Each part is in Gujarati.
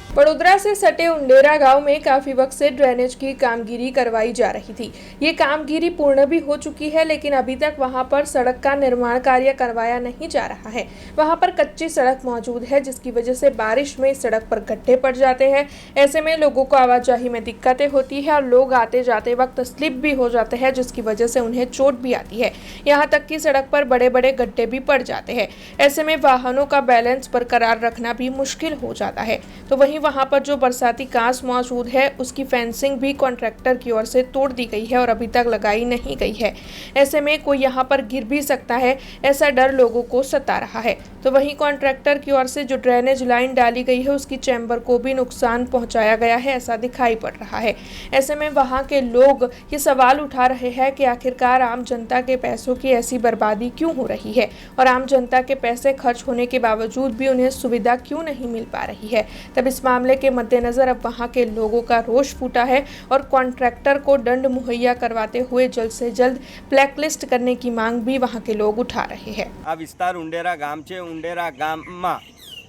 बड़ोदरा से सटे उंडेरा गांव में काफी वक्त से ड्रेनेज की कामगिरी करवाई जा रही थी। ये कामगिरी पूर्ण भी हो चुकी है, लेकिन अभी तक वहां पर सड़क का निर्माण कार्य करवाया नहीं जा रहा है। वहां पर कच्ची सड़क मौजूद है, जिसकी वजह से बारिश में सड़क पर गड्ढे पड़ जाते हैं। ऐसे में लोगों को आवाजाही में दिक्कतें होती है और लोग आते जाते वक्त स्लिप भी हो जाते हैं, जिसकी वजह से उन्हें चोट भी आती है। यहाँ तक कि सड़क पर बड़े बड़े गड्ढे भी पड़ जाते हैं। ऐसे में वाहनों का बैलेंस बरकरार रखना भी मुश्किल हो जाता है। तो वहां पर जो बरसाती कांस मौजूद है, उसकी फेंसिंग भी कॉन्ट्रैक्टर की ओर से तोड़ दी गई है और अभी तक लगाई नहीं गई है। ऐसे में कोई यहां पर गिर भी सकता है, ऐसा डर लोगों को सता रहा है। तो वहीं कॉन्ट्रैक्टर की ओर से जो ड्रेनेज लाइन डाली गई है, उसकी चैम्बर को भी नुकसान पहुंचाया गया है, ऐसा दिखाई पड़ रहा है। ऐसे में वहां के लोग ये सवाल उठा रहे हैं कि आखिरकार आम जनता के पैसों की ऐसी बर्बादी क्यों हो रही है और आम जनता के पैसे खर्च होने के बावजूद भी उन्हें सुविधा क्यों नहीं मिल पा रही है। तब इस मामले के मद्देनजर अब वहां के लोगों का रोष फूटा है और कॉन्ट्रैक्टर को दंड मुहैया करवाते हुए जल्द से जल्द ब्लैकलिस्ट करने की मांग भी वहां के लोग उठा रहे हैं। आ विस्तार उंडेरा गाम छे। उंडेरा गामમાં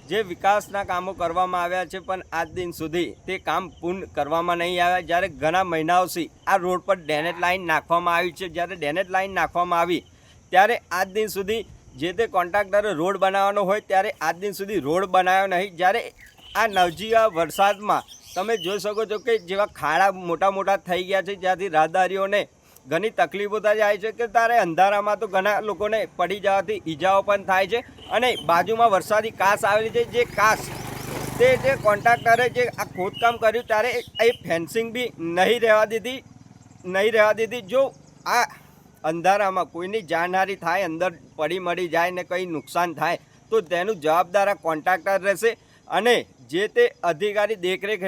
જે વિકાસના કામો કરવામાં આવ્યા છે, પણ આજ દિન સુધી તે કામ પૂર્ણ કરવામાં નહીં આવ્યા। જ્યારે ઘણા મહિનાઓથી આ રોડ પર ડ્રેનેજ લાઇન નાખવામાં આવી છે, જ્યારે ડ્રેનેજ લાઇન નાખવામાં આવી ત્યારે આજ દિન સુધી જે તે કોન્ટ્રાક્ટરે રોડ બનાવવાનો હોય ત્યારે આજ દિન સુધી રોડ બનાવ્યો નહીં। જ્યારે આ નવજીવા વરસાદમાં તમે જોઈ શકો છો કે જેવા ખાડા મોટા મોટા થઈ ગયા છે, જ્યાંથી રાહદારીઓને ઘણી તકલીફો થાય છે કે તારે અંધારામાં તો ઘણા લોકોને પડી જવાથી ઈજાઓ પણ થાય છે। અને બાજુમાં વરસાદી કાસ આવેલી છે, જે કાસ તે જે કોન્ટ્રાક્ટરે જે આ ખોદકામ કર્યું ત્યારે એ ફેન્સિંગ બી નહીં રહેવા દીધી। જો આ અંધારામાં કોઈની જાનહાનિ થાય, અંદર પડી મળી જાય ને કંઈ નુકસાન થાય તો તેનું જવાબદાર આ કોન્ટ્રાક્ટર રહેશે। અને જે તે અધિકારી દેખરેખ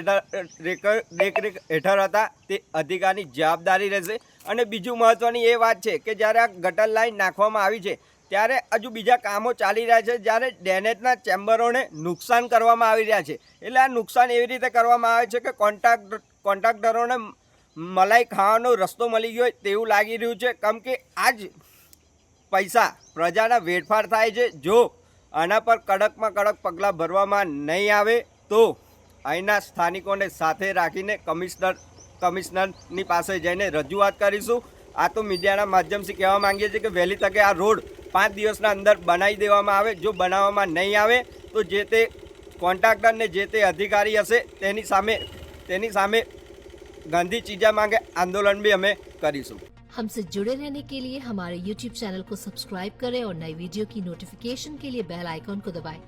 હેઠળ હતા તે અધિકારીની જવાબદારી રહેશે। અને બીજું મહત્ત્વની એ વાત છે કે જ્યારે આ ગટર લાઇન નાખવામાં આવી છે ત્યારે હજુ બીજા કામો ચાલી રહ્યા છે, જ્યારે ડ્રેનેજના ચેમ્બરોને નુકસાન કરવામાં આવી રહ્યા છે। એટલે આ નુકસાન એવી રીતે કરવામાં આવે છે કે કોન્ટ્રાક્ટરોને મલાઈ ખાવાનો રસ્તો મળી ગયો તેવું લાગી રહ્યું છે, કેમ કે આ જ પૈસા પ્રજાના વેડફાટ થાય છે। જો આના પર કડકમાં કડક પગલાં ભરવામાં નહીં આવે તો અહીંના સ્થાનિકોને સાથે રાખીને કમિશનરની પાસે જઈને રજૂઆત કરીશું। આ તો મીડિયાના માધ્યમથી કહેવા માંગીએ છીએ કે વહેલી તકે આ રોડ 5 દિવસના અંદર બનાવી દેવામાં આવે। જો બનાવવામાં નહીં આવે તો જે તે કોન્ટ્રાક્ટરને જે તે અધિકારી હશે તેની સામે ગાંધી ચીજા માંગે आंदोलन भी हमें करीશું। हमसे जुड़े रहने के लिए हमारे YouTube चैनल को सब्सक्राइब करें और नई वीडियो की नोटिफिकेशन के लिए बेल आइकॉन को दबाएं।